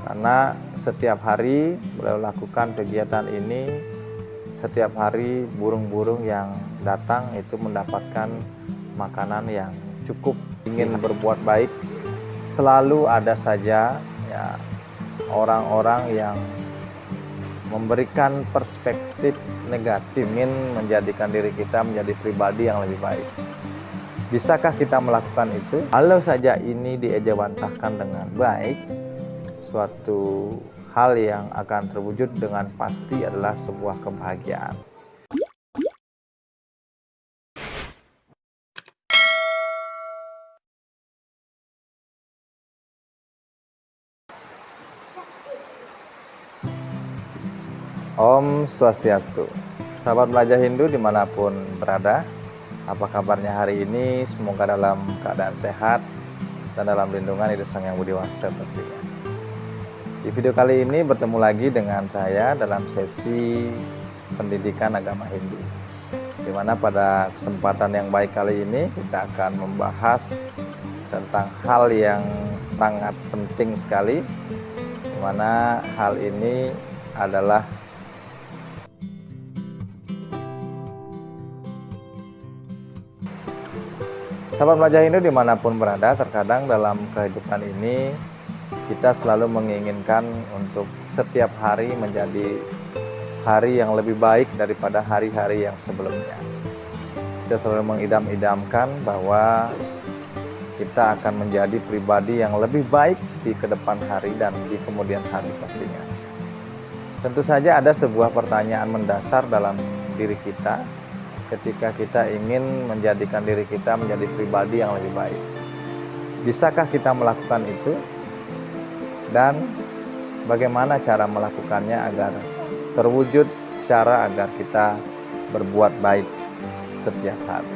Karena setiap hari beliau lakukan kegiatan ini, setiap hari burung-burung yang datang itu mendapatkan makanan yang cukup. Ingin berbuat baik, selalu ada saja ya orang-orang yang memberikan perspektif negatif, ingin menjadikan diri kita menjadi pribadi yang lebih baik. Bisakah kita melakukan itu? Kalau saja ini diejawantahkan dengan baik, suatu hal yang akan terwujud dengan pasti adalah sebuah kebahagiaan. Om Swastiastu. Sahabat belajar Hindu dimanapun berada, apa kabarnya hari ini? Semoga dalam keadaan sehat dan dalam lindungan Ibu Sang Yang Budi Wasa pastinya. Di video kali ini bertemu lagi dengan saya dalam sesi pendidikan agama Hindu, di mana pada kesempatan yang baik kali ini kita akan membahas tentang hal yang sangat penting sekali, di mana hal ini adalah sahabat belajar Hindu dimanapun berada. Terkadang dalam kehidupan ini kita selalu menginginkan untuk setiap hari menjadi hari yang lebih baik daripada hari-hari yang sebelumnya. Kita selalu mengidam-idamkan bahwa kita akan menjadi pribadi yang lebih baik di kedepan hari dan di kemudian hari pastinya. Tentu saja ada sebuah pertanyaan mendasar dalam diri kita ketika kita ingin menjadikan diri kita menjadi pribadi yang lebih baik. Bisakah kita melakukan itu? Dan bagaimana cara melakukannya agar terwujud cara agar kita berbuat baik setiap hari?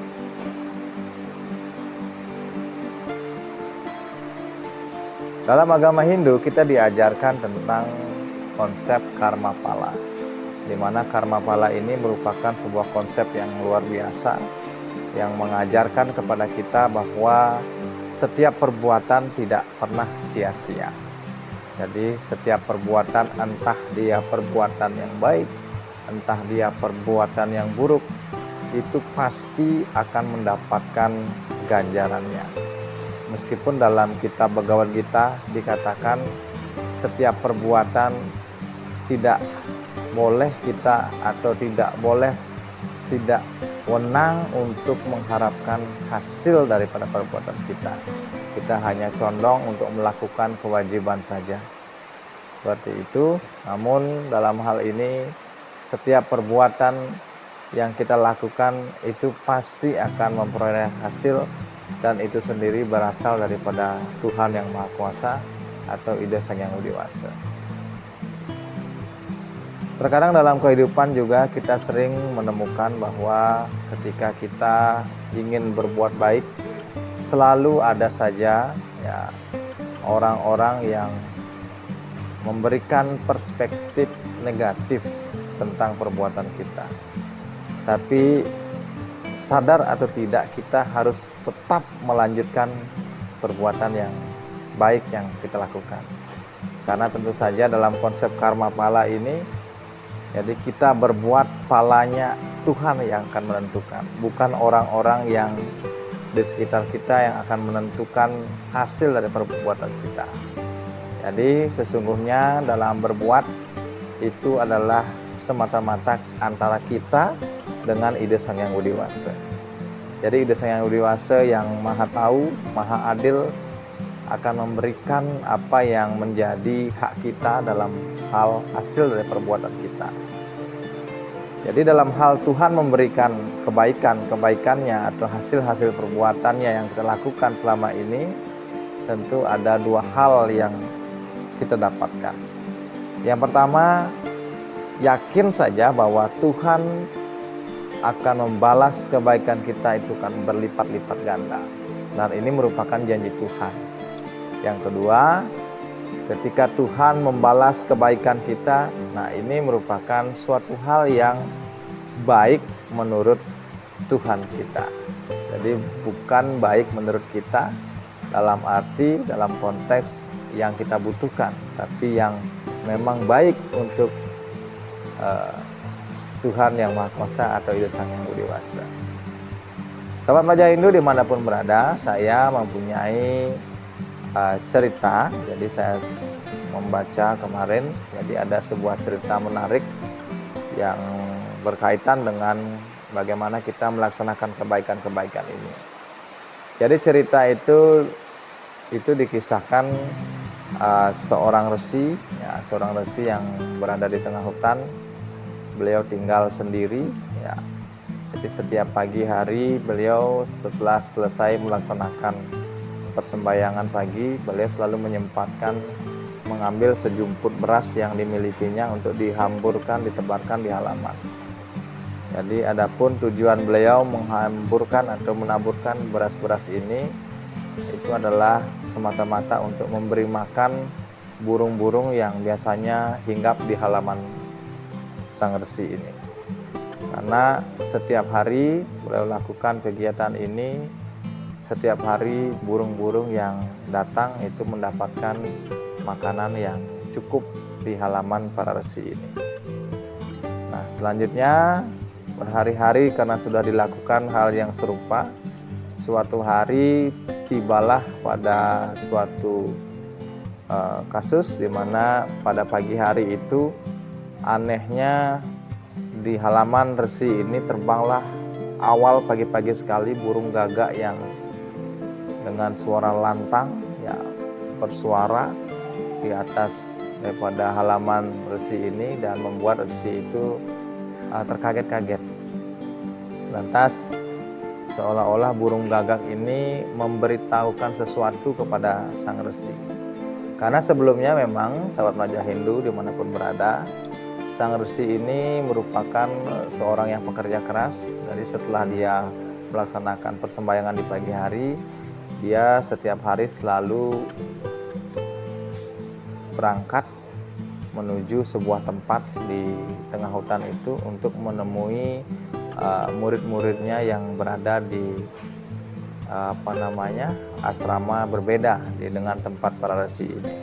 Dalam agama Hindu kita diajarkan tentang konsep karma pala, di mana karma pala ini merupakan sebuah konsep yang luar biasa yang mengajarkan kepada kita bahwa setiap perbuatan tidak pernah sia-sia. Jadi setiap perbuatan, entah dia perbuatan yang baik, entah dia perbuatan yang buruk, itu pasti akan mendapatkan ganjarannya. Meskipun dalam kitab Bhagavad Gita dikatakan setiap perbuatan tidak boleh kita atau tidak wenang untuk mengharapkan hasil daripada perbuatan kita. Kita hanya condong untuk melakukan kewajiban saja. Seperti itu. Namun dalam hal ini setiap perbuatan yang kita lakukan itu pasti akan memperoleh hasil, dan itu sendiri berasal daripada Tuhan Yang Maha Kuasa atau Ida Sang Yang Widi Wasa. Terkadang dalam kehidupan juga kita sering menemukan bahwa ketika kita ingin berbuat baik, selalu ada saja ya orang-orang yang memberikan perspektif negatif tentang perbuatan kita. Tapi sadar atau tidak, kita harus tetap melanjutkan perbuatan yang baik yang kita lakukan. Karena tentu saja dalam konsep karma pala ini, jadi kita berbuat, palanya Tuhan yang akan menentukan, bukan orang-orang yang di sekitar kita yang akan menentukan hasil dari perbuatan kita. Jadi sesungguhnya dalam berbuat itu adalah semata-mata antara kita dengan Ida Sang Yang Widi Wasa. Jadi Ida Sang Yang Widi Wasa yang maha tahu, maha adil, akan memberikan apa yang menjadi hak kita dalam hal hasil dari perbuatan kita. Jadi dalam hal Tuhan memberikan kebaikannya atau hasil-hasil perbuatannya yang kita lakukan selama ini, tentu ada dua hal yang kita dapatkan. Yang pertama, yakin saja bahwa Tuhan akan membalas kebaikan kita itu kan berlipat-lipat ganda. Dan ini merupakan janji Tuhan. Yang kedua, ketika Tuhan membalas kebaikan kita, nah ini merupakan suatu hal yang baik menurut Tuhan kita. Jadi bukan baik menurut kita dalam arti, dalam konteks yang kita butuhkan, tapi yang memang baik untuk Tuhan Yang Maha Kuasa atau Ida Sang Yang Widi-Wasa. Sahabat Pelajar Hindu dimanapun berada, saya mempunyai cerita. Jadi saya membaca kemarin, jadi ada sebuah cerita menarik yang berkaitan dengan bagaimana kita melaksanakan kebaikan-kebaikan ini. Jadi cerita itu dikisahkan seorang resi yang berada di tengah hutan. Beliau tinggal sendiri, ya. Jadi setiap pagi hari beliau setelah selesai melaksanakan persembahyangan pagi, beliau selalu menyempatkan mengambil sejumput beras yang dimilikinya untuk dihamburkan, ditebarkan di halaman. Jadi adapun tujuan beliau menghamburkan atau menaburkan beras-beras ini itu adalah semata-mata untuk memberi makan burung-burung yang biasanya hinggap di halaman sang resi ini. Karena setiap hari beliau lakukan kegiatan ini, setiap hari burung-burung yang datang itu mendapatkan makanan yang cukup di halaman para resi ini. Nah, selanjutnya berhari-hari karena sudah dilakukan hal yang serupa, suatu hari tibalah pada suatu kasus di mana pada pagi hari itu anehnya di halaman resi ini terbanglah awal pagi-pagi sekali burung gagak yang dengan suara lantang ya bersuara di atas daripada halaman resi ini dan membuat resi itu terkaget-kaget. Lantas seolah-olah burung gagak ini memberitahukan sesuatu kepada sang resi. Karena sebelumnya memang sahabat Pelajar Hindu dimanapun berada, sang resi ini merupakan seorang yang pekerja keras. Jadi setelah dia melaksanakan persembahyangan di pagi hari, dia setiap hari selalu berangkat menuju sebuah tempat di tengah hutan itu untuk menemui murid-muridnya yang berada di asrama berbeda dengan tempat para resi ini.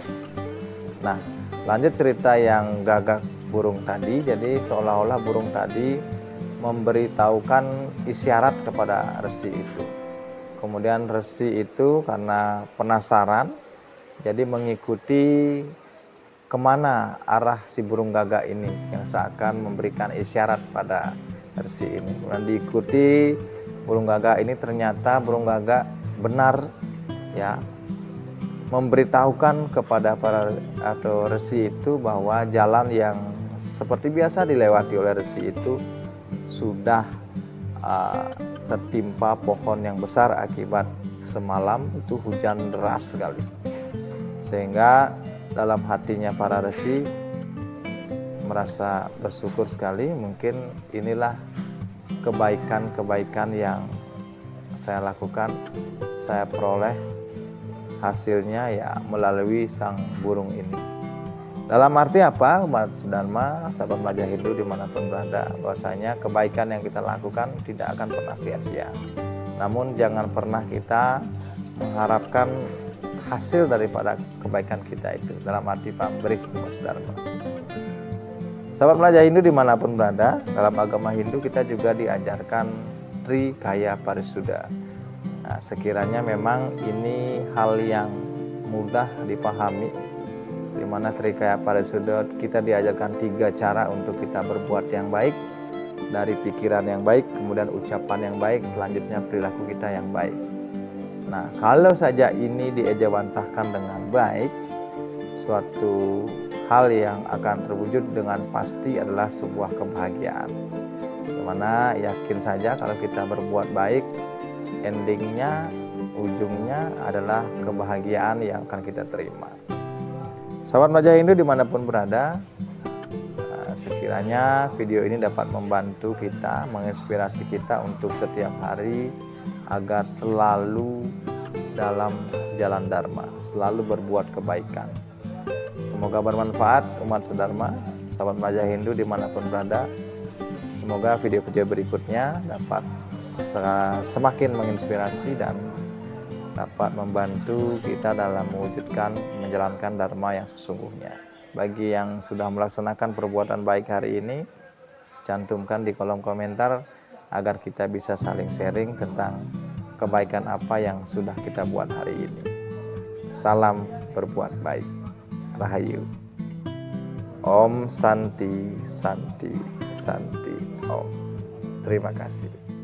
Nah, lanjut cerita yang gagak burung tadi. Jadi seolah-olah burung tadi memberitahukan isyarat kepada resi itu. Kemudian resi itu karena penasaran, jadi mengikuti kemana arah si burung gagak ini yang seakan memberikan isyarat pada resi ini. Kemudian diikuti burung gagak ini, ternyata burung gagak benar ya memberitahukan kepada para atau resi itu bahwa jalan yang seperti biasa dilewati oleh resi itu sudah tertimpa pohon yang besar akibat semalam itu hujan deras sekali. Sehingga dalam hatinya para resi merasa bersyukur sekali, mungkin inilah kebaikan-kebaikan yang saya lakukan, saya peroleh hasilnya ya melalui sang burung ini. Dalam arti apa, umat sedharma, sahabat Pelajar Hindu dimanapun berada, bahwasanya kebaikan yang kita lakukan tidak akan pernah sia-sia. Namun jangan pernah kita mengharapkan hasil daripada kebaikan kita itu, dalam arti pamrih umat sedharma. Sahabat Pelajar Hindu dimanapun berada, dalam agama Hindu kita juga diajarkan Trikaya Parisuddha. Nah, sekiranya memang ini hal yang mudah dipahami, di mana Trikaya Parisuddha kita diajarkan 3 cara untuk kita berbuat yang baik, dari pikiran yang baik, kemudian ucapan yang baik, selanjutnya perilaku kita yang baik. Nah, kalau saja ini diejawantahkan dengan baik, suatu hal yang akan terwujud dengan pasti adalah sebuah kebahagiaan. Dimana yakin saja kalau kita berbuat baik, endingnya, ujungnya adalah kebahagiaan yang akan kita terima. Sahabat Pelajar Hindu dimanapun berada, sekiranya video ini dapat membantu kita, menginspirasi kita untuk setiap hari agar selalu dalam jalan Dharma, selalu berbuat kebaikan. Semoga bermanfaat umat sedharma, sahabat Pelajar Hindu dimanapun berada. Semoga video-video berikutnya dapat semakin menginspirasi dan dapat membantu kita dalam mewujudkan menjalankan dharma yang sesungguhnya. Bagi yang sudah melaksanakan perbuatan baik hari ini, cantumkan di kolom komentar agar kita bisa saling sharing tentang kebaikan apa yang sudah kita buat hari ini. Salam berbuat baik. Rahayu. Om Santi Santi Santi Om. Terima kasih.